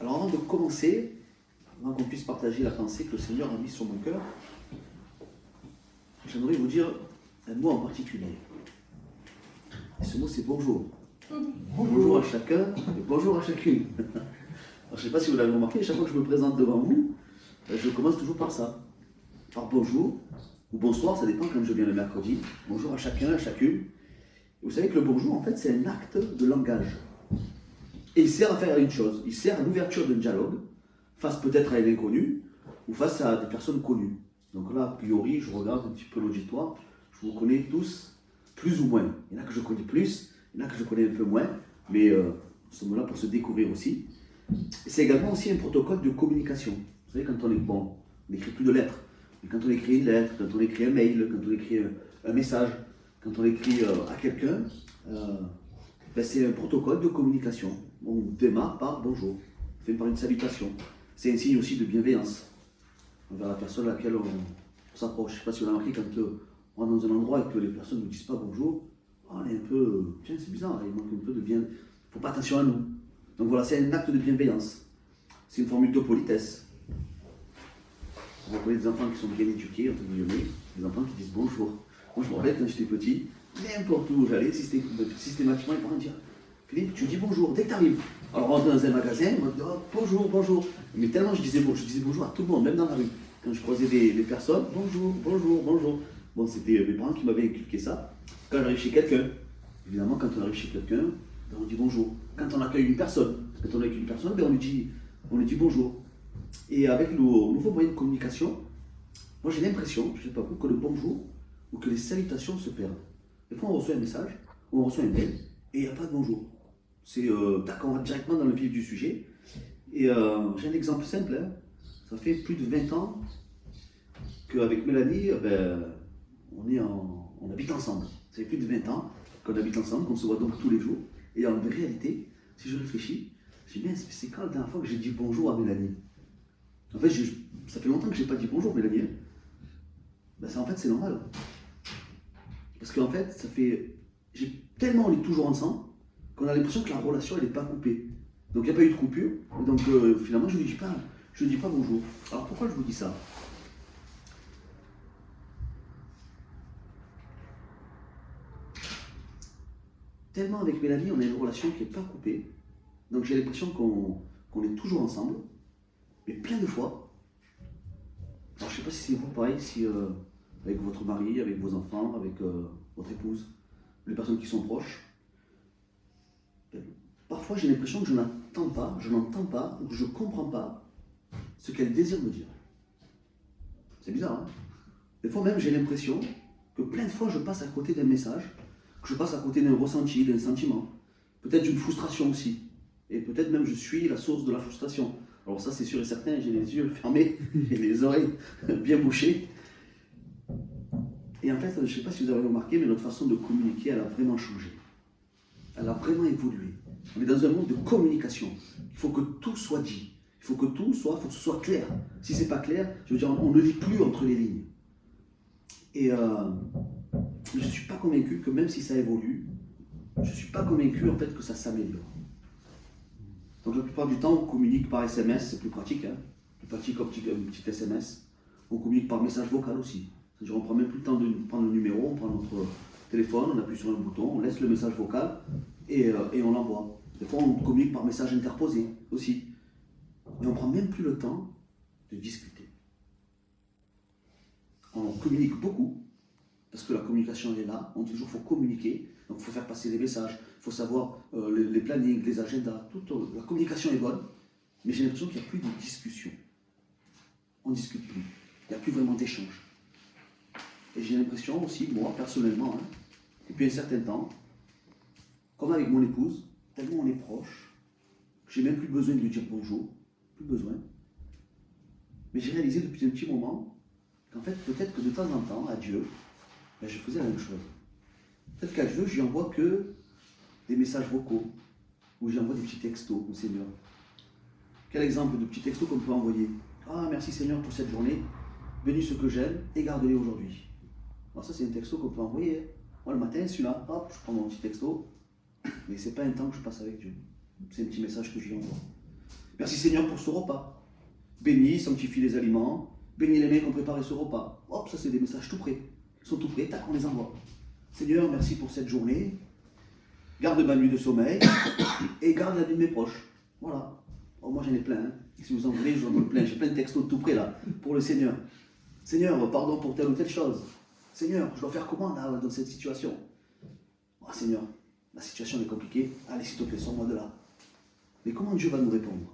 Alors avant de commencer, avant qu'on puisse partager la pensée que le Seigneur a mise sur mon cœur, j'aimerais vous dire un mot en particulier. Et ce mot, c'est bonjour. Bonjour à chacun et bonjour à chacune. Alors, je ne sais pas si vous l'avez remarqué, chaque fois que je me présente devant vous, je commence toujours par ça. Par bonjour ou bonsoir, ça dépend quand je viens le mercredi. Bonjour à chacun, à chacune. Et vous savez que le bonjour, en fait, c'est un acte de langage. Et il sert à faire une chose, il sert à l'ouverture d'un dialogue, face peut-être à un inconnu, ou face à des personnes connues. Donc là, a priori, je regarde un petit peu l'auditoire, je vous connais tous, plus ou moins. Il y en a que je connais plus, il y en a que je connais un peu moins, mais nous sommes là pour se découvrir aussi. Et c'est également aussi un protocole de communication. Vous savez, quand on est bon, on n'écrit plus de lettres, mais quand on écrit une lettre, quand on écrit un mail, quand on écrit un message, quand on écrit à quelqu'un, c'est un protocole de communication. On démarre par bonjour, on fait par une salutation. C'est un signe aussi de bienveillance envers la personne à laquelle on s'approche. Je ne sais pas si vous avez remarqué, quand on est dans un endroit et que les personnes ne disent pas bonjour, on est un peu, tiens, c'est bizarre, il manque un peu de bien. Il ne faut pas attention à nous. Donc voilà, c'est un acte de bienveillance. C'est une formule de politesse. On connaît des enfants qui sont bien éduqués, entre guillemets, des enfants qui disent bonjour. Moi, je me rappelle quand j'étais petit, n'importe où j'allais, systématiquement, les parents disaient Philippe, tu dis bonjour dès que tu arrives. Alors, on rentre dans un magasin, on me dit oh, bonjour, bonjour. Mais tellement je disais bonjour à tout le monde, même dans la rue. Quand je croisais des personnes, bonjour, bonjour, bonjour. Bon, c'était mes parents qui m'avaient inculqué ça. Quand j'arrive chez quelqu'un, évidemment, quand on arrive chez quelqu'un, on dit bonjour. Quand on accueille une personne, on lui dit bonjour. Et avec le nouveau moyen de communication, moi j'ai l'impression, je ne sais pas vous, que le bonjour ou que les salutations se perdent. Des fois on reçoit un message, ou on reçoit un mail, et il n'y a pas de bonjour. C'est d'accord, on va directement dans le vif du sujet. Et j'ai un exemple simple, hein. Ça fait plus de 20 ans qu'avec Mélanie, on habite ensemble. Ça fait plus de 20 ans qu'on habite ensemble, qu'on se voit donc tous les jours. Et en réalité, si je réfléchis, je me dis, c'est quand la dernière fois que j'ai dit bonjour à Mélanie? En fait, ça fait longtemps que je n'ai pas dit bonjour, Mélanie. En fait, c'est normal. Parce qu'en fait, tellement on est toujours ensemble, qu'on a l'impression que la relation, elle n'est pas coupée. Donc, il n'y a pas eu de coupure. Et donc, finalement, je ne dis pas bonjour. Alors, pourquoi je vous dis ça? Tellement avec Mélanie, on a une relation qui n'est pas coupée. Donc, j'ai l'impression qu'on est toujours ensemble. Mais plein de fois. Alors, je ne sais pas si c'est vous pareil, si avec votre mari, avec vos enfants, avec votre épouse, les personnes qui sont proches. Parfois, j'ai l'impression que je n'entends pas, ou que je ne comprends pas ce qu'elle désire me dire. C'est bizarre, hein? Des fois même, j'ai l'impression que plein de fois, je passe à côté d'un message, que je passe à côté d'un ressenti, d'un sentiment, peut-être d'une frustration aussi. Et peut-être même je suis la source de la frustration. Alors ça, c'est sûr et certain, j'ai les yeux fermés et les oreilles bien bouchées. Et en fait, je ne sais pas si vous avez remarqué, mais notre façon de communiquer, elle a vraiment changé. Elle a vraiment évolué. On est dans un monde de communication. Il faut que tout soit dit. Il faut que tout soit, faut que ce soit clair. Si ce n'est pas clair, je veux dire, on ne lit plus entre les lignes. Et je ne suis pas convaincu que même si ça évolue, je ne suis pas convaincu en fait que ça s'améliore. Donc la plupart du temps, on communique par SMS, c'est plus pratique, hein. Plus pratique qu'un petit SMS. On communique par message vocal aussi. C'est-à-dire on ne prend même plus le temps de prendre le numéro, on prend notre téléphone, on appuie sur un bouton, on laisse le message vocal et on l'envoie. Des fois, on communique par message interposé aussi. Et on ne prend même plus le temps de discuter. On communique beaucoup, parce que la communication elle est là. On dit toujours qu'il faut communiquer, donc il faut faire passer des messages, il faut savoir les plannings, les agendas. La communication est bonne, mais j'ai l'impression qu'il n'y a plus de discussion. On ne discute plus. Il n'y a plus vraiment d'échange. Et j'ai l'impression aussi, moi personnellement, depuis un certain temps, comme avec mon épouse, tellement on est proche, que j'ai même plus besoin de lui dire bonjour, plus besoin. Mais j'ai réalisé depuis un petit moment qu'en fait, peut-être que de temps en temps, à Dieu, je faisais la même chose. Peut-être qu'à Dieu, je lui envoie que des messages vocaux, ou je lui envoie des petits textos au Seigneur. Quel exemple de petits textos qu'on peut envoyer? Ah, merci Seigneur pour cette journée, bénis ce que j'aime et garde-les aujourd'hui. Alors ça, c'est un texto qu'on peut envoyer. Moi, le matin, celui-là, hop, je prends mon petit texto, mais c'est pas un temps que je passe avec Dieu. C'est un petit message que je lui envoie. Merci Seigneur pour ce repas. Bénis, sanctifie les aliments. Bénis les mains qui ont préparé ce repas. Hop, ça c'est des messages tout prêts. Ils sont tout prêts, tac, on les envoie. Seigneur, merci pour cette journée. Garde ma nuit de sommeil et garde la vie de mes proches. Voilà. Oh, moi j'en ai plein. Hein. Si vous en voulez, j'en ai plein. J'ai plein de textos tout prêts là pour le Seigneur. Seigneur, pardon pour telle ou telle chose. Seigneur, je dois faire comment là, dans cette situation? Oh, Seigneur, la situation est compliquée. Allez, s'il te plaît, sors-moi de là. Mais comment Dieu va nous répondre?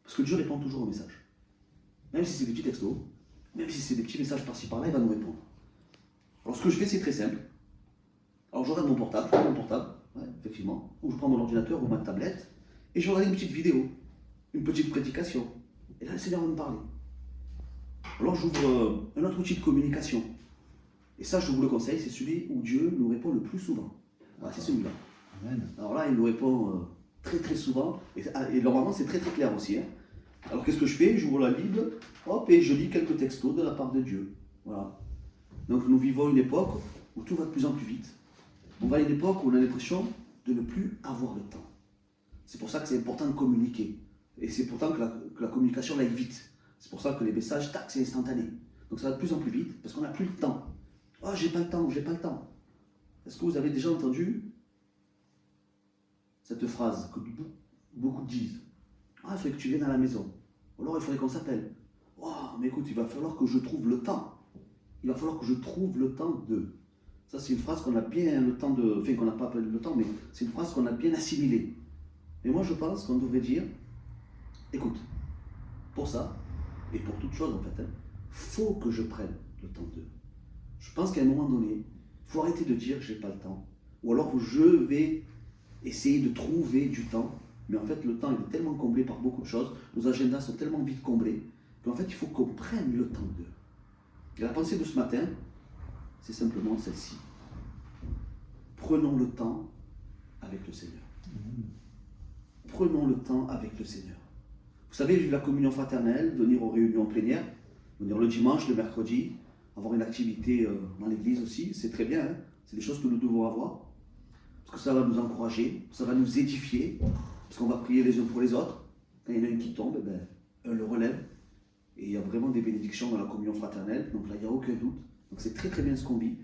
Parce que Dieu répond toujours aux messages. Même si c'est des petits textos, même si c'est des petits messages par-ci par-là, il va nous répondre. Alors ce que je fais, c'est très simple. Alors je regarde mon portable, ouais, effectivement, ou je prends mon ordinateur ou ma tablette, et je regarde une petite vidéo, une petite prédication. Et là, le Seigneur va me parler. Alors j'ouvre un autre outil de communication. Et ça, je vous le conseille, c'est celui où Dieu nous répond le plus souvent. Voilà, c'est celui-là. Amen. Alors là, il nous répond très très souvent, et normalement c'est très très clair aussi. Hein. Alors qu'est-ce que je fais? J'ouvre la Bible, hop, et je lis quelques textos de la part de Dieu. Voilà. Donc nous vivons une époque où tout va de plus en plus vite. On va à une époque où on a l'impression de ne plus avoir le temps. C'est pour ça que c'est important de communiquer. Et c'est pourtant que la communication aille vite. C'est pour ça que les messages, tac, c'est instantané. Donc ça va de plus en plus vite parce qu'on n'a plus le temps. Oh, j'ai pas le temps, j'ai pas le temps. Est-ce que vous avez déjà entendu cette phrase que beaucoup disent? Ah, il faudrait que tu viennes à la maison. Ou alors il faudrait qu'on s'appelle. Oh, mais écoute, il va falloir que je trouve le temps. Il va falloir que je trouve le temps de. Ça, c'est une phrase qu'on a bien le temps de. Enfin, qu'on n'a pas le temps, mais c'est une phrase qu'on a bien assimilée. Et moi, je pense qu'on devrait dire écoute, pour ça, et pour toute chose en fait, faut que je prenne le temps de. Je pense qu'à un moment donné, il faut arrêter de dire j'ai pas le temps. Ou alors je vais essayer de trouver du temps. Mais en fait, le temps il est tellement comblé par beaucoup de choses, nos agendas sont tellement vite comblés, qu'en fait, il faut qu'on prenne le temps d'eux. Et la pensée de ce matin, c'est simplement celle-ci. Prenons le temps avec le Seigneur. Prenons le temps avec le Seigneur. Vous savez, vivre la communion fraternelle, venir aux réunions plénières, venir le dimanche, le mercredi, avoir une activité dans l'église aussi, c'est très bien, hein, c'est des choses que nous devons avoir, parce que ça va nous encourager, ça va nous édifier, parce qu'on va prier les uns pour les autres. Quand il y en a un qui tombe, eh ben, un le relève. Et il y a vraiment des bénédictions dans la communion fraternelle, donc là il n'y a aucun doute. Donc c'est très très bien ce qu'on vit.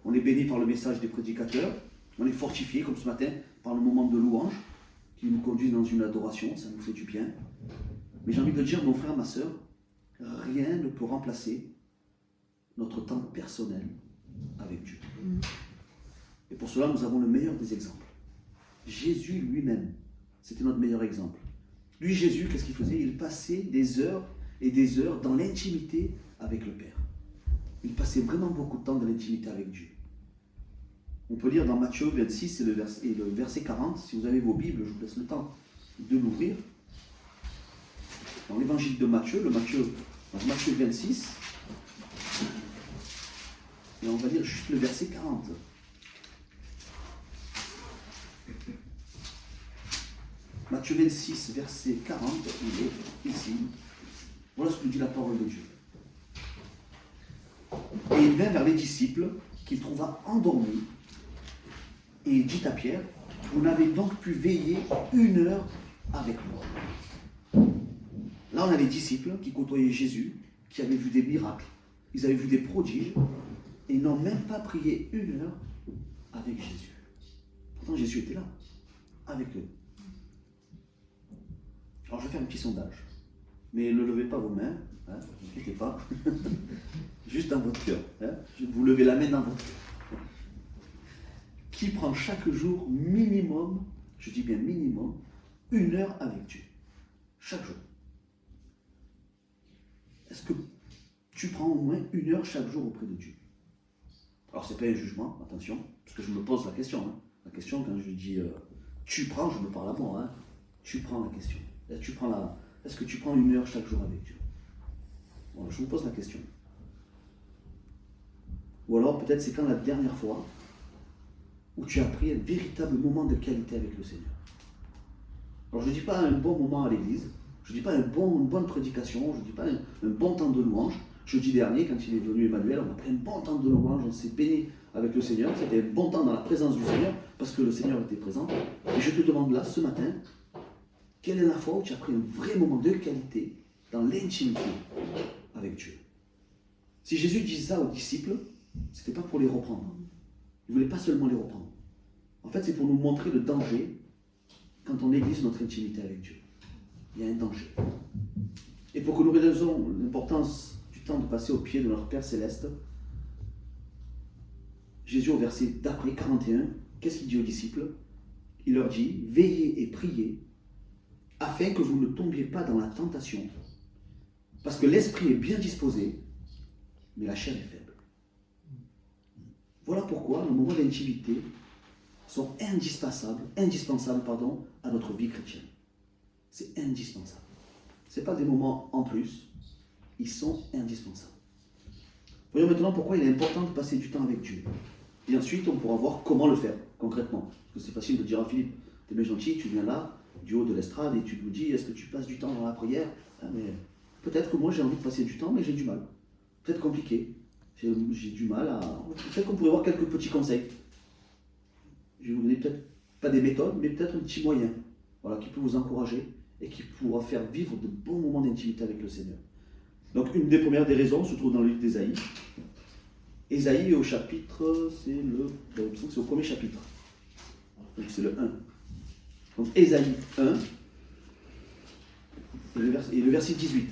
On est béni par le message des prédicateurs, on est fortifié comme ce matin par le moment de louange qui nous conduit dans une adoration, ça nous fait du bien. Mais j'ai envie de dire, mon frère, ma soeur, rien ne peut remplacer notre temps personnel avec Dieu. Et pour cela, nous avons le meilleur des exemples. Jésus lui-même, c'était notre meilleur exemple. Lui, Jésus, qu'est-ce qu'il faisait? Il passait des heures et des heures dans l'intimité avec le Père. Il passait vraiment beaucoup de temps dans l'intimité avec Dieu. On peut lire dans Matthieu 26 et le verset 40, si vous avez vos Bibles, je vous laisse le temps de l'ouvrir. Dans l'évangile de Matthieu, Matthieu 26, et on va lire juste le verset 40. Matthieu 26, verset 40, il est ici. Voilà ce que dit la parole de Dieu. Et il vint vers les disciples, qu'il trouva endormis, et il dit à Pierre, vous n'avez donc pu veiller 1 heure avec moi. Là, on a les disciples qui côtoyaient Jésus, qui avaient vu des miracles, ils avaient vu des prodiges, et ils n'ont même pas prié 1 heure avec Jésus. Pourtant, Jésus était là, avec eux. Alors, je vais faire un petit sondage. Mais ne levez pas vos mains, hein, ne inquiétez pas. Juste dans votre cœur. Hein. Vous levez la main dans votre cœur. Qui prend chaque jour minimum, je dis bien minimum, 1 heure avec Dieu? Chaque jour. Est-ce que tu prends au moins 1 heure chaque jour auprès de Dieu? Alors, c'est pas un jugement, attention, parce que je me pose la question. Hein. La question, quand je dis tu prends, je me parle à moi. Hein. Tu prends la question. Est-ce que tu prends 1 heure chaque jour avec Dieu? Bon, je vous pose la question. Ou alors, peut-être c'est quand la dernière fois où tu as pris un véritable moment de qualité avec le Seigneur. Alors, je ne dis pas un bon moment à l'église, je ne dis pas une bonne prédication, je ne dis pas un bon temps de louange. Jeudi dernier, quand il est venu Emmanuel, on a pris un bon temps de louange, on s'est béni avec le Seigneur, c'était un bon temps dans la présence du Seigneur, parce que le Seigneur était présent. Et je te demande là, ce matin, Quelle est la fois où tu as pris un vrai moment de qualité dans l'intimité avec Dieu? Si Jésus disait ça aux disciples, ce n'était pas pour les reprendre. Il ne voulait pas seulement les reprendre. En fait, c'est pour nous montrer le danger quand on néglige notre intimité avec Dieu. Il y a un danger. Et pour que nous réalisions l'importance du temps de passer au pied de notre Père Céleste, Jésus, au verset d'après, 41, qu'est-ce qu'il dit aux disciples? Il leur dit, veillez et priez, afin que vous ne tombiez pas dans la tentation, parce que l'esprit est bien disposé, mais la chair est faible. Voilà pourquoi nos moments d'intimité sont indispensables à notre vie chrétienne. C'est indispensable. Ce n'est pas des moments en plus, ils sont indispensables. Voyons maintenant pourquoi il est important de passer du temps avec Dieu. Et ensuite, on pourra voir comment le faire, concrètement. Parce que c'est facile de dire à Philippe, t'es bien gentil, tu viens là, du haut de l'estrade, et tu nous dis, est-ce que tu passes du temps dans la prière? Mais peut-être que moi j'ai envie de passer du temps, mais j'ai du mal. Peut-être compliqué. J'ai du mal à... Peut-être qu'on pourrait voir quelques petits conseils. Je vais vous donner peut-être pas des méthodes, mais peut-être un petit moyen, voilà, qui peut vous encourager et qui pourra faire vivre de bons moments d'intimité avec le Seigneur. Donc une des premières des raisons se trouve dans le livre d'Ésaïe. Ésaïe est au chapitre, c'est au premier chapitre. Donc c'est le 1. Donc Ésaïe 1, et le verset 18.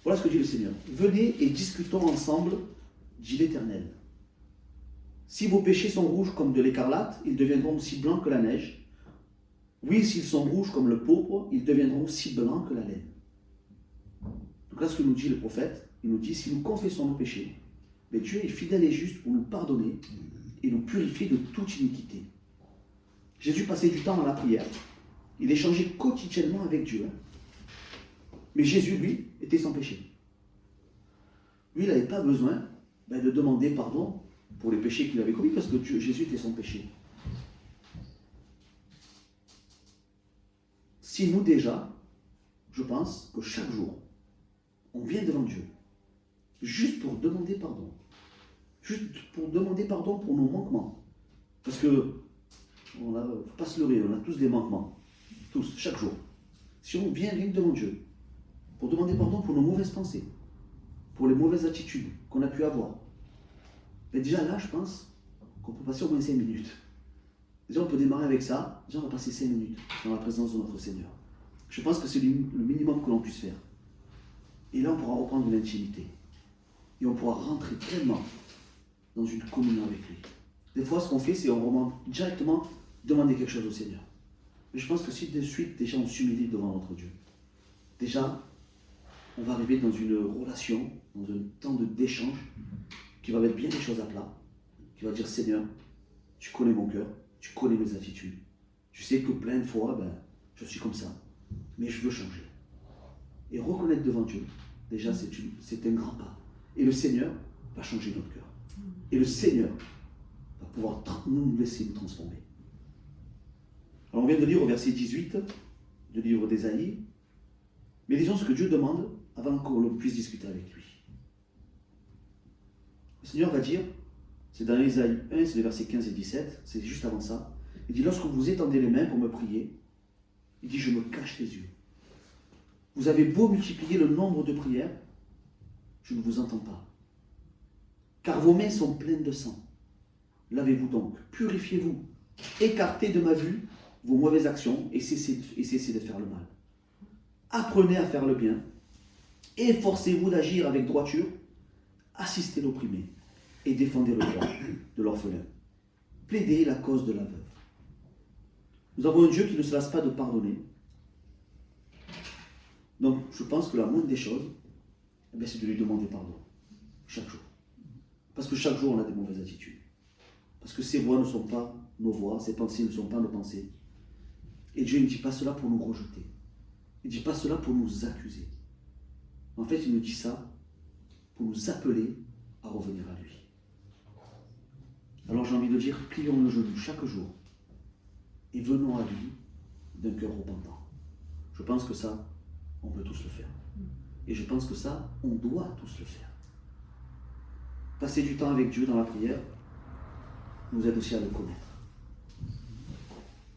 Voilà ce que dit le Seigneur. Venez et discutons ensemble, dit l'Éternel. Si vos péchés sont rouges comme de l'écarlate, ils deviendront aussi blancs que la neige. Oui, s'ils sont rouges comme le pourpre, ils deviendront aussi blancs que la laine. Donc là, ce que nous dit le prophète, il nous dit, si nous confessons nos péchés, mais Dieu est fidèle et juste pour nous pardonner et nous purifier de toute iniquité. Jésus passait du temps dans la prière. Il échangeait quotidiennement avec Dieu. Mais Jésus, lui, était sans péché. Lui, il n'avait pas besoin de demander pardon pour les péchés qu'il avait commis, parce que Jésus était sans péché. Si nous déjà, je pense que chaque jour, on vient devant Dieu, juste pour demander pardon. Juste pour demander pardon pour nos manquements. Parce que, il ne faut pas se leurrer, on a tous des manquements. Tous, chaque jour. Si on vient rien que devant Dieu, pour demander pardon pour nos mauvaises pensées, pour les mauvaises attitudes qu'on a pu avoir, mais déjà là, je pense qu'on peut passer au moins 5 minutes. Déjà, on peut démarrer avec ça. Déjà, on va passer 5 minutes dans la présence de notre Seigneur. Je pense que c'est le minimum que l'on puisse faire. Et là, on pourra reprendre une intimité. Et on pourra rentrer pleinement dans une communion avec lui. Des fois, ce qu'on fait, c'est on remonte directement demander quelque chose au Seigneur. Mais je pense que si de suite, déjà, on s'humilie devant notre Dieu, déjà, on va arriver dans une relation, dans un temps d'échange, qui va mettre bien les choses à plat, qui va dire, Seigneur, tu connais mon cœur, tu connais mes attitudes, tu sais que plein de fois, je suis comme ça, mais je veux changer. Et reconnaître devant Dieu, déjà, c'est un grand pas. Et le Seigneur va changer notre cœur. Et le Seigneur va pouvoir nous laisser nous transformer. Alors on vient de lire au verset 18 du livre d'Ésaïe, mais disons ce que Dieu demande avant que l'on puisse discuter avec lui. Le Seigneur va dire, c'est dans Ésaïe 1, c'est les versets 15 et 17, c'est juste avant ça, il dit, lorsque vous étendez les mains pour me prier, il dit, je me cache les yeux. Vous avez beau multiplier le nombre de prières, je ne vous entends pas. Car vos mains sont pleines de sang. Lavez-vous donc, purifiez-vous, écartez de ma vue vos mauvaises actions et cessez de faire le mal. Apprenez à faire le bien, efforcez-vous d'agir avec droiture, assistez l'opprimé et défendez le droit de l'orphelin. Plaidez la cause de la veuve. Nous avons un Dieu qui ne se lasse pas de pardonner. Donc, je pense que la moindre des choses, c'est de lui demander pardon, chaque jour. Parce que chaque jour, on a des mauvaises attitudes. Parce que ses voix ne sont pas nos voix, ses pensées ne sont pas nos pensées. Et Dieu ne dit pas cela pour nous rejeter. Il ne dit pas cela pour nous accuser. En fait, il nous dit ça pour nous appeler à revenir à lui. Alors j'ai envie de dire, plions le genou chaque jour et venons à lui d'un cœur repentant. Je pense que ça, on peut tous le faire. Et je pense que ça, on doit tous le faire. Passer du temps avec Dieu dans la prière nous aide aussi à le connaître.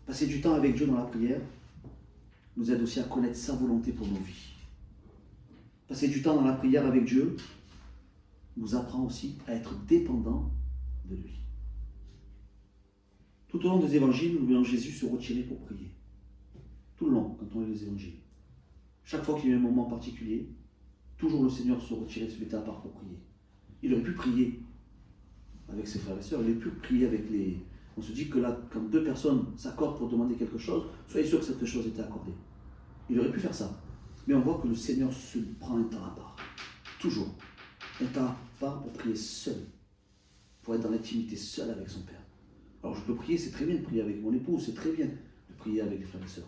Passer du temps avec Dieu dans la prière nous aide aussi à connaître sa volonté pour nos vies. Passer du temps dans la prière avec Dieu nous apprend aussi à être dépendants de lui. Tout au long des évangiles, nous voyons Jésus se retirer pour prier. Tout le long, quand on lit les évangiles. Chaque fois qu'il y a eu un moment particulier, toujours le Seigneur se retirait, se mettait à part pour prier. Il aurait pu prier avec ses frères et sœurs, il aurait pu prier avec les... On se dit que là, quand deux personnes s'accordent pour demander quelque chose, soyez sûr que cette chose était accordée. Il aurait pu faire ça. Mais on voit que le Seigneur se prend un temps à part. Toujours. Un temps à part pour prier seul. Pour être dans l'intimité seul avec son Père. Alors je peux prier, c'est très bien de prier avec mon épouse, c'est très bien de prier avec les frères et sœurs.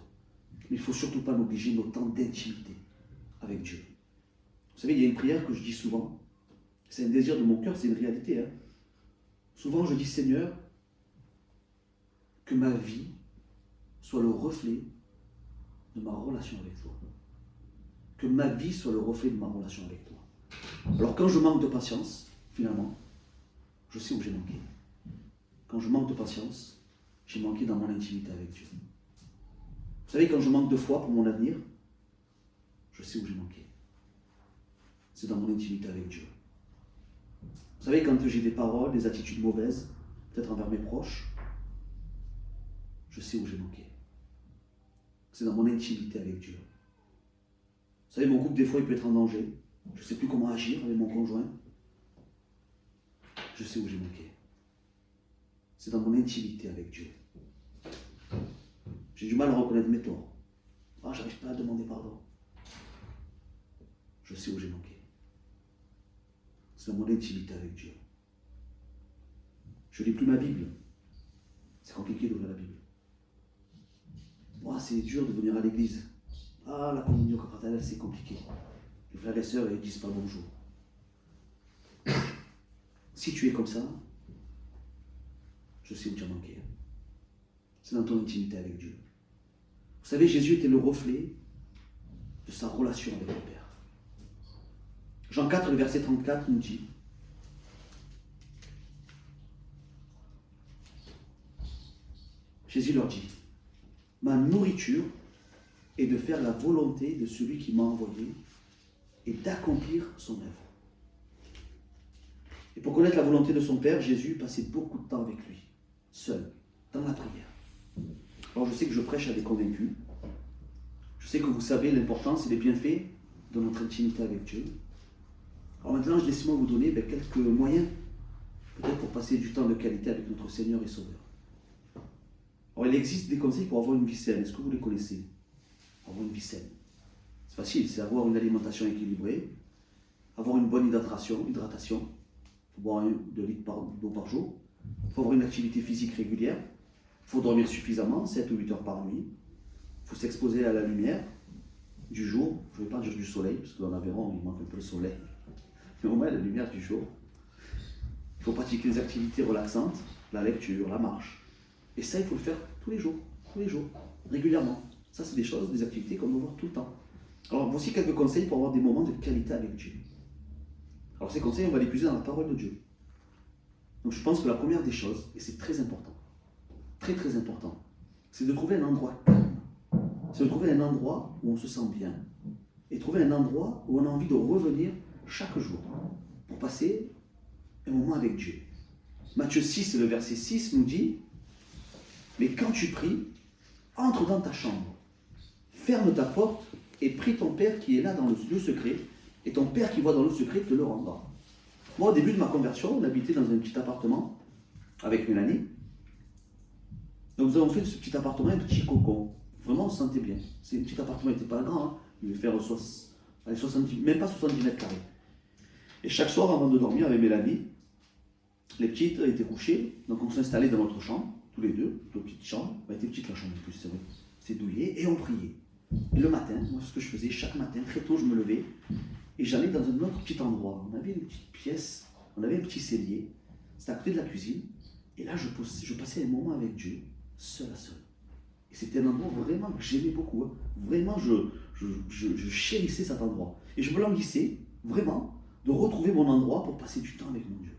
Mais il ne faut surtout pas négliger nos temps d'intimité avec Dieu. Vous savez, il y a une prière que je dis souvent. C'est un désir de mon cœur, c'est une réalité. Hein. Souvent je dis, Seigneur, que ma vie soit le reflet de ma relation avec toi. Que ma vie soit le reflet de ma relation avec toi. Alors quand je manque de patience, finalement, je sais où j'ai manqué. Quand je manque de patience, j'ai manqué dans mon intimité avec Dieu. Vous savez, quand je manque de foi pour mon avenir, je sais où j'ai manqué. C'est dans mon intimité avec Dieu. Vous savez, quand j'ai des paroles, des attitudes mauvaises, peut-être envers mes proches, je sais où j'ai manqué. C'est dans mon intimité avec Dieu. Vous savez, mon couple, des fois, il peut être en danger. Je ne sais plus comment agir avec mon conjoint. Je sais où j'ai manqué. C'est dans mon intimité avec Dieu. J'ai du mal à reconnaître mes torts. Ah, j'arrive pas à demander pardon. Je sais où j'ai manqué. C'est dans mon intimité avec Dieu. Je ne lis plus ma Bible. C'est compliqué d'ouvrir la Bible. Moi, c'est dur de venir à l'église. Ah, la communion confraternelle, c'est compliqué. Les frères et sœurs, ils ne disent pas bonjour. Si tu es comme ça, je sais où tu as manqué. C'est dans ton intimité avec Dieu. Vous savez, Jésus était le reflet de sa relation avec le Père. Jean 4, le verset 34 nous dit, Jésus leur dit, ma nourriture est de faire la volonté de celui qui m'a envoyé et d'accomplir son œuvre. Et pour connaître la volonté de son Père, Jésus passait beaucoup de temps avec lui, seul, dans la prière. Alors je sais que je prêche à des convaincus. Je sais que vous savez l'importance et les bienfaits de notre intimité avec Dieu. Alors maintenant, je laisse-moi vous donner quelques moyens, peut-être pour passer du temps de qualité avec notre Seigneur et Sauveur. Alors il existe des conseils pour avoir une vie saine. Est-ce que vous les connaissez? Avoir une vie saine. C'est facile, c'est avoir une alimentation équilibrée, avoir une bonne hydratation. Il faut boire 2 litres d'eau par jour. Il faut avoir une activité physique régulière. Il faut dormir suffisamment, 7 ou 8 heures par nuit. Il faut s'exposer à la lumière du jour. Je ne vais pas dire du soleil, parce que dans l'Aveyron, il manque un peu le soleil. Mais au moins la lumière du jour. Il faut pratiquer des activités relaxantes, la lecture, la marche. Et ça, il faut le faire tous les jours, régulièrement. Ça, c'est des choses, des activités qu'on doit voir tout le temps. Alors, voici quelques conseils pour avoir des moments de qualité avec Dieu. Alors, ces conseils, on va les puiser dans la parole de Dieu. Donc, je pense que la première des choses, et c'est très important, très très important, c'est de trouver un endroit calme. C'est de trouver un endroit où on se sent bien. Et trouver un endroit où on a envie de revenir chaque jour pour passer un moment avec Dieu. Matthieu 6, le verset 6 nous dit, mais quand tu pries, entre dans ta chambre, ferme ta porte et prie ton Père qui est là dans le lieu secret, et ton Père qui voit dans le secret te le rendra. Moi, au début de ma conversion, on habitait dans un petit appartement avec Mélanie. Donc nous avons fait de ce petit appartement un petit cocon. Vraiment, on se sentait bien. Ce petit appartement n'était pas grand, hein. Il devait faire 70, même pas 70 mètres carrés. Et chaque soir, avant de dormir avec Mélanie, les petites étaient couchées, donc on s'installait dans notre chambre, tous les deux, notre petite chambre. Elle était petite la chambre en plus, c'est vrai. C'est douillet, et on priait. Et le matin, moi, ce que je faisais, chaque matin, très tôt, je me levais, et j'allais dans un autre petit endroit. On avait une petite pièce, on avait un petit cellier, c'était à côté de la cuisine, et là, je passais un moment avec Dieu, seul à seul. Et c'était un endroit vraiment que j'aimais beaucoup. Hein. Vraiment, je chérissais cet endroit. Et je me languissais, vraiment, de retrouver mon endroit pour passer du temps avec mon Dieu.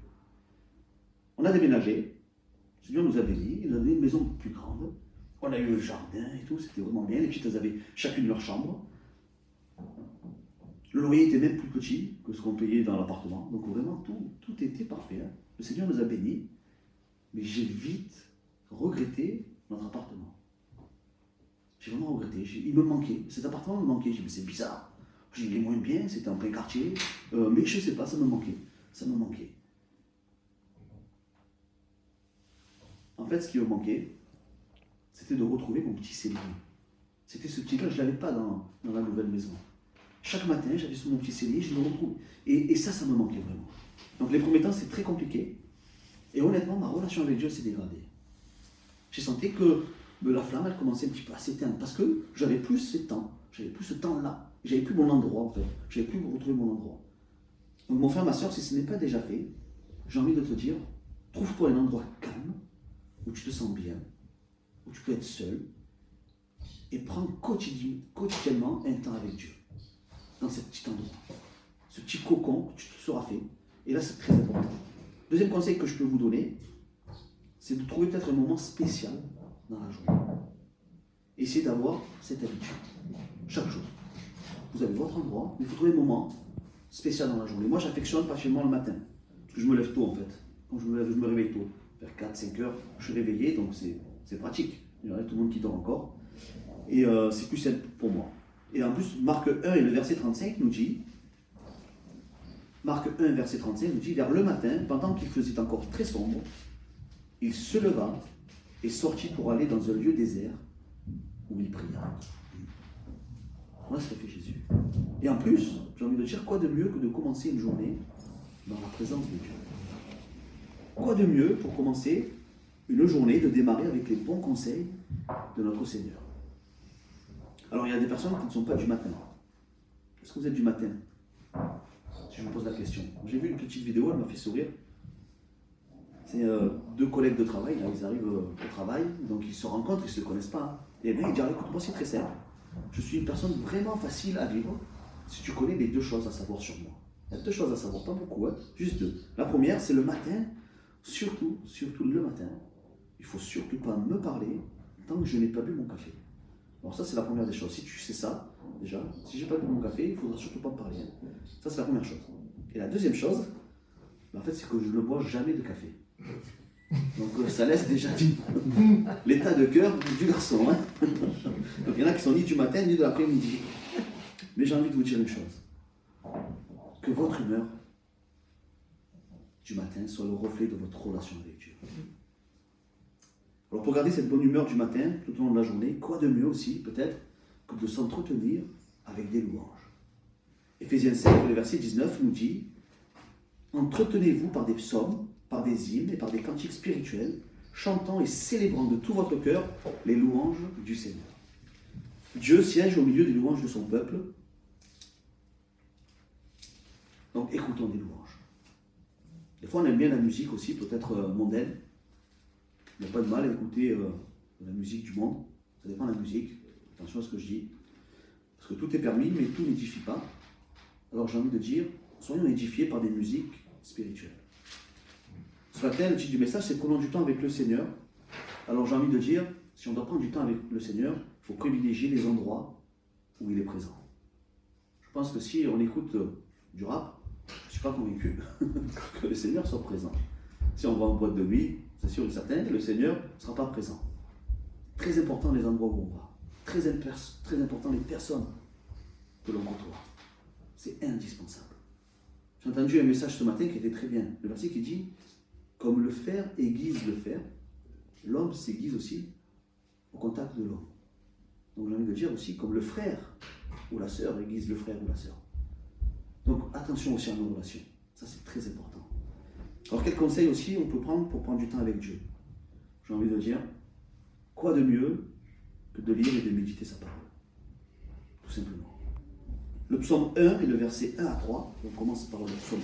On a déménagé, le Seigneur nous a bénis, il a donné une maison plus grande, On a eu le jardin et tout, c'était vraiment bien. Les petites, elles avaient chacune leur chambre. Le loyer était même plus petit que ce qu'on payait dans l'appartement. Donc vraiment, tout était parfait. Hein. Le Seigneur nous a bénis. Mais j'ai vite regretté notre appartement. J'ai vraiment regretté. Il me manquait. Cet appartement me manquait. J'ai dit, mais c'est bizarre. J'ai dit, il est moins bien, c'était en plein quartier. Mais je ne sais pas, ça me manquait. Ça me manquait. En fait, ce qui me manquait, c'était de retrouver mon petit cellier. C'était ce petit-là, je ne l'avais pas dans la nouvelle maison. Chaque matin, j'avais sur mon petit cellier, je le retrouve. Et ça me manquait vraiment. Donc les premiers temps, c'est très compliqué. Et honnêtement, ma relation avec Dieu s'est dégradée. J'ai senti que la flamme, elle commençait un petit peu à s'éteindre. Parce que j'avais plus ce temps. J'avais plus ce temps-là. J'avais plus mon endroit, en fait. J'avais plus retrouvé mon endroit. Donc mon frère, ma soeur, si ce n'est pas déjà fait, j'ai envie de te dire, trouve-toi un endroit calme, où tu te sens bien, où tu peux être seul, et prends quotidiennement un temps avec Dieu. Dans ce petit endroit. Ce petit cocon que tu te seras fait. Et là, c'est très important. Deuxième conseil que je peux vous donner, c'est de trouver peut-être un moment spécial dans la journée. Essayez d'avoir cette habitude. Chaque jour. Vous avez votre endroit, mais il faut trouver un moment spécial dans la journée. Moi, j'affectionne particulièrement le matin. Parce que je me lève tôt, en fait. Quand je me lève, je me réveille tôt. Vers 4-5 heures, je suis réveillé, donc c'est pratique. Il y a tout le monde qui dort encore. Et c'est plus simple pour moi. Et en plus, Marc 1 et le verset 35 nous dit, Marc 1, verset 35 nous dit, vers le matin, pendant qu'il faisait encore très sombre, il se leva et sortit pour aller dans un lieu désert où il pria. Voilà ce qu'a fait Jésus. Et en plus, j'ai envie de dire, quoi de mieux que de commencer une journée dans la présence de Dieu? Quoi de mieux pour commencer une journée, de démarrer avec les bons conseils de notre Seigneur? Alors, il y a des personnes qui ne sont pas du matin. Est-ce que vous êtes du matin? Si je me pose la question. J'ai vu une petite vidéo, elle m'a fait sourire. C'est deux collègues de travail, là, ils arrivent au travail, donc ils se rencontrent, ils ne se connaissent pas. Et là, ils disent, écoute, moi c'est très simple. Je suis une personne vraiment facile à vivre si tu connais les deux choses à savoir sur moi. Il y a deux choses à savoir, pas beaucoup, hein, juste deux. La première, c'est le matin, surtout le matin. Il ne faut surtout pas me parler tant que je n'ai pas bu mon café. Alors ça, c'est la première des choses. Si tu sais ça, déjà, si je n'ai pas bu mon café, il ne faudra surtout pas me parler. Hein. Ça, c'est la première chose. Et la deuxième chose, en fait, c'est que je ne bois jamais de café. Donc ça laisse déjà l'état de cœur du garçon. Hein. Donc il y en a qui sont ni du matin ni de l'après-midi. Mais j'ai envie de vous dire une chose. Que votre humeur du matin soit le reflet de votre relation avec Dieu. Alors pour garder cette bonne humeur du matin tout au long de la journée, quoi de mieux aussi peut-être que de s'entretenir avec des louanges. Éphésiens 5, le verset 19 nous dit « Entretenez-vous par des psaumes, par des hymnes et par des cantiques spirituels, chantant et célébrant de tout votre cœur les louanges du Seigneur. » Dieu siège au milieu des louanges de son peuple. Donc écoutons des louanges. Des fois on aime bien la musique aussi, peut-être mondaine. Il n'y a pas de mal à écouter la musique du monde. Ça dépend de la musique. Attention à ce que je dis. Parce que tout est permis, mais tout n'édifie pas. Alors j'ai envie de dire, soyons édifiés par des musiques spirituelles. Ce matin, le titre du message, c'est prenons du temps avec le Seigneur. Alors j'ai envie de dire, si on doit prendre du temps avec le Seigneur, il faut privilégier les endroits où il est présent. Je pense que si on écoute du rap, je ne suis pas convaincu que le Seigneur soit présent. Si on va en boîte de nuit, c'est sûr et certain, le Seigneur ne sera pas présent. Très important les endroits où on va. Très important les personnes que l'on côtoie. C'est indispensable. J'ai entendu un message ce matin qui était très bien. Le verset qui dit « Comme le fer aiguise le fer, l'homme s'aiguise aussi au contact de l'homme. » Donc j'ai envie de dire aussi comme le frère ou la sœur aiguise le frère ou la sœur. Donc attention aussi à nos relations. Ça c'est très important. Alors quel conseil aussi on peut prendre pour prendre du temps avec Dieu? J'ai envie de dire, quoi de mieux que de lire et de méditer sa parole? Tout simplement. Le psaume 1 et le verset 1 à 3, on commence par le psaume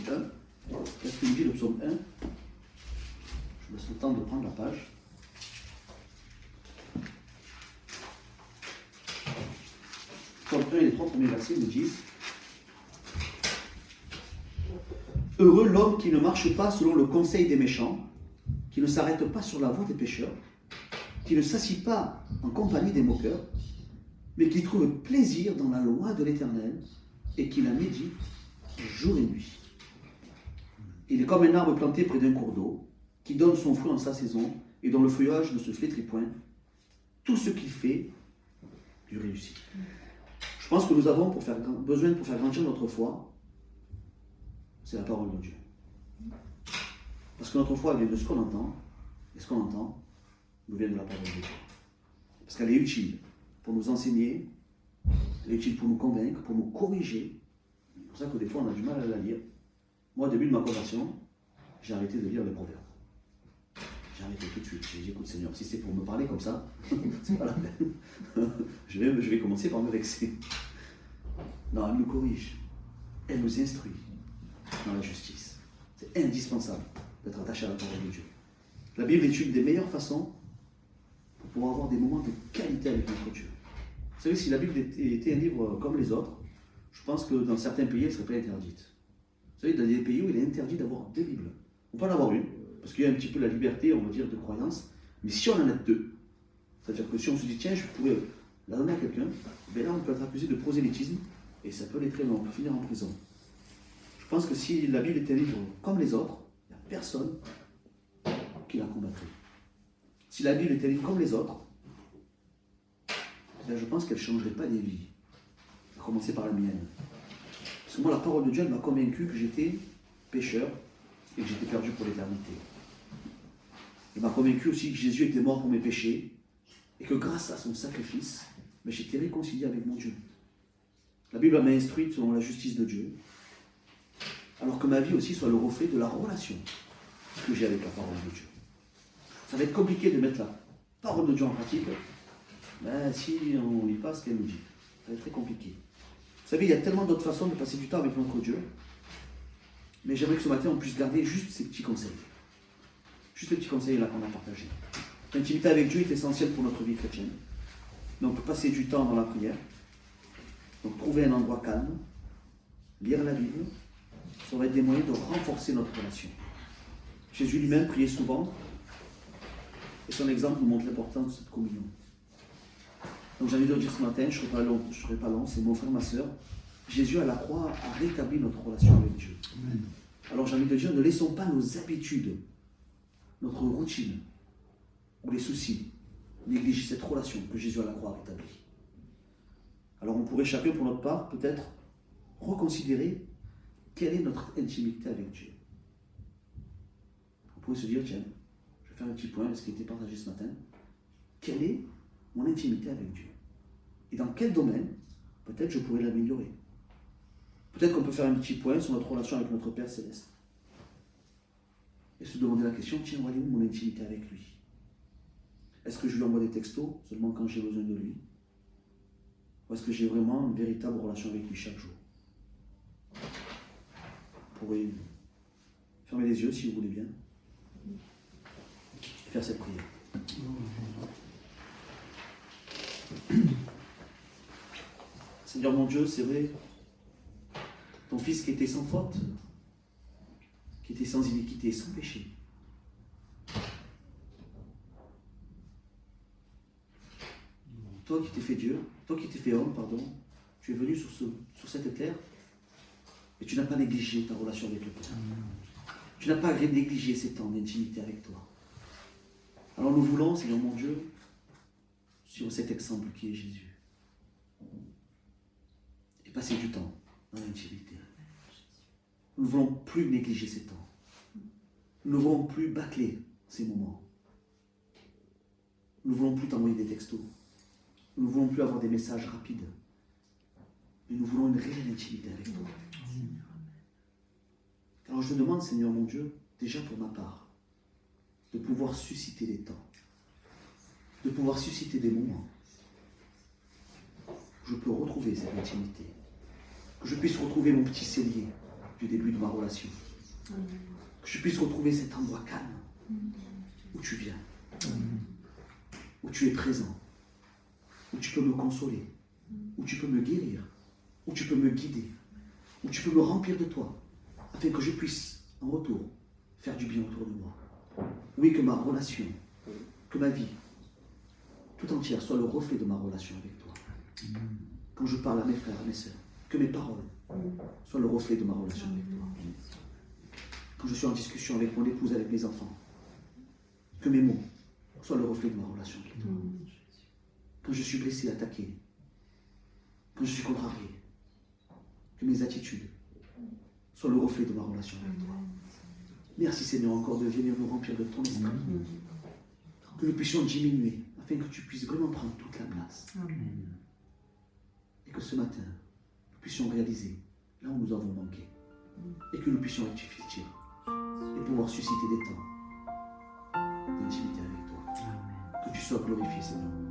1. Qu'est-ce qu'il dit le psaume 1? Je me laisse le temps de prendre la page. Psaume 1 et les 3 premiers versets nous disent « Heureux l'homme qui ne marche pas selon le conseil des méchants, qui ne s'arrête pas sur la voie des pécheurs, qui ne s'assit pas en compagnie des moqueurs, mais qui trouve plaisir dans la loi de l'Éternel et qui la médite jour et nuit. Il est comme un arbre planté près d'un cours d'eau, qui donne son fruit en sa saison et dont le feuillage ne se flétrit point. Tout ce qu'il fait lui réussit. Je pense que nous avons besoin pour faire grandir notre foi, c'est la parole de Dieu. Parce que notre foi vient de ce qu'on entend, et ce qu'on entend nous vient de la parole de Dieu. Parce qu'elle est utile pour nous enseigner, elle est utile pour nous convaincre, pour nous corriger. C'est pour ça que des fois on a du mal à la lire. Moi, au début de ma conversion, j'ai arrêté de lire les proverbes. J'ai arrêté tout de suite. J'ai dit, écoute Seigneur, si c'est pour me parler comme ça, c'est pas la peine. je vais commencer par me vexer. Non, elle nous corrige. Elle nous instruit dans la justice. C'est indispensable d'être attaché à la parole de Dieu. La Bible est une des meilleures façons pour pouvoir avoir des moments de qualité avec notre Dieu. Vous savez, si la Bible était un livre comme les autres, je pense que dans certains pays, elle ne serait pas interdite. Vous savez, dans des pays où il est interdit d'avoir deux Bibles. On peut en avoir une, parce qu'il y a un petit peu la liberté, on va dire, de croyance. Mais si on en a deux, c'est-à-dire que si on se dit, tiens, je pourrais la donner à quelqu'un, ben là, on peut être accusé de prosélytisme, et ça peut aller très loin, on peut finir en prison. Je pense que si la Bible était un livre comme les autres, il n'y a personne qui la combattrait. Si la Bible était un livre comme les autres, ben je pense qu'elle ne changerait pas des vies. À commencer par la mienne. Parce que moi, la parole de Dieu, elle m'a convaincu que j'étais pécheur et que j'étais perdu pour l'éternité. Elle m'a convaincu aussi que Jésus était mort pour mes péchés et que grâce à son sacrifice, ben, j'étais réconcilié avec mon Dieu. La Bible m'a instruite selon la justice de Dieu, alors que ma vie aussi soit le reflet de la relation que j'ai avec la parole de Dieu. Ça va être compliqué de mettre la parole de Dieu en pratique, ben, si on ne lit pas ce qu'elle nous dit. Ça va être très compliqué. Vous savez, il y a tellement d'autres façons de passer du temps avec notre Dieu, mais j'aimerais que ce matin on puisse garder juste ces petits conseils. Juste les petits conseils là qu'on a partagés. L'intimité avec Dieu est essentielle pour notre vie chrétienne. Donc passer du temps dans la prière, donc trouver un endroit calme, lire la Bible, ça va être des moyens de renforcer notre relation. Jésus lui-même priait souvent, et son exemple nous montre l'importance de cette communion. Donc j'ai envie de le dire ce matin, je ne serai pas long, c'est mon frère, ma soeur. Jésus à la croix a rétabli notre relation avec Dieu. Amen. Alors j'ai envie de dire, ne laissons pas nos habitudes, notre routine, ou les soucis, négliger cette relation que Jésus à la croix a rétablie. Alors on pourrait chacun pour notre part peut-être reconsidérer quelle est notre intimité avec Dieu. On pourrait se dire, tiens, je vais faire un petit point de ce qui a été partagé ce matin. Quelle est mon intimité avec Dieu? Et dans quel domaine, peut-être je pourrais l'améliorer. Peut-être qu'on peut faire un petit point sur notre relation avec notre Père Céleste. Et se demander la question, tiens, où est mon intimité avec lui? Est-ce que je lui envoie des textos seulement quand j'ai besoin de lui? Ou est-ce que j'ai vraiment une véritable relation avec lui chaque jour? Vous pourrez fermer les yeux si vous voulez bien. Faire cette prière. Seigneur mon Dieu, c'est vrai, ton Fils qui était sans faute, qui était sans iniquité, sans péché. Toi qui t'es fait Dieu, toi qui t'es fait homme, pardon, tu es venu sur cette terre et tu n'as pas négligé ta relation avec le Père. Tu n'as pas négligé ces temps d'intimité avec toi. Alors nous voulons, Seigneur mon Dieu, sur cet exemple qui est Jésus, et passer du temps dans l'intimité. Nous ne voulons plus négliger ces temps. Nous ne voulons plus bâcler ces moments. Nous ne voulons plus t'envoyer des textos. Nous ne voulons plus avoir des messages rapides. Mais nous voulons une réelle intimité avec toi. Alors je demande, Seigneur mon Dieu, déjà pour ma part, de pouvoir susciter des temps, de pouvoir susciter des moments où je peux retrouver cette intimité, que je puisse retrouver mon petit cellier du début de ma relation, que je puisse retrouver cet endroit calme où tu viens, où tu es présent, où tu peux me consoler, où tu peux me guérir, où tu peux me guider, où tu peux me remplir de toi, afin que je puisse, en retour, faire du bien autour de moi. Oui, que ma relation, que ma vie tout entière soit le reflet de ma relation avec toi. Quand je parle à mes frères, à mes sœurs, que mes paroles soient le reflet de ma relation avec toi. Quand je suis en discussion avec mon épouse, avec mes enfants, que mes mots soient le reflet de ma relation avec toi. Quand je suis blessé, attaqué, quand je suis contrarié, que mes attitudes soient le reflet de ma relation avec toi. Merci Seigneur encore de venir nous remplir de ton esprit. Que nous puissions diminuer afin que tu puisses vraiment prendre toute la place. Et que ce matin, nous puissions réaliser là où nous avons manqué. Et que nous puissions rectifier le tir. Et pouvoir susciter des temps d'intimité avec toi. Que tu sois glorifié Seigneur.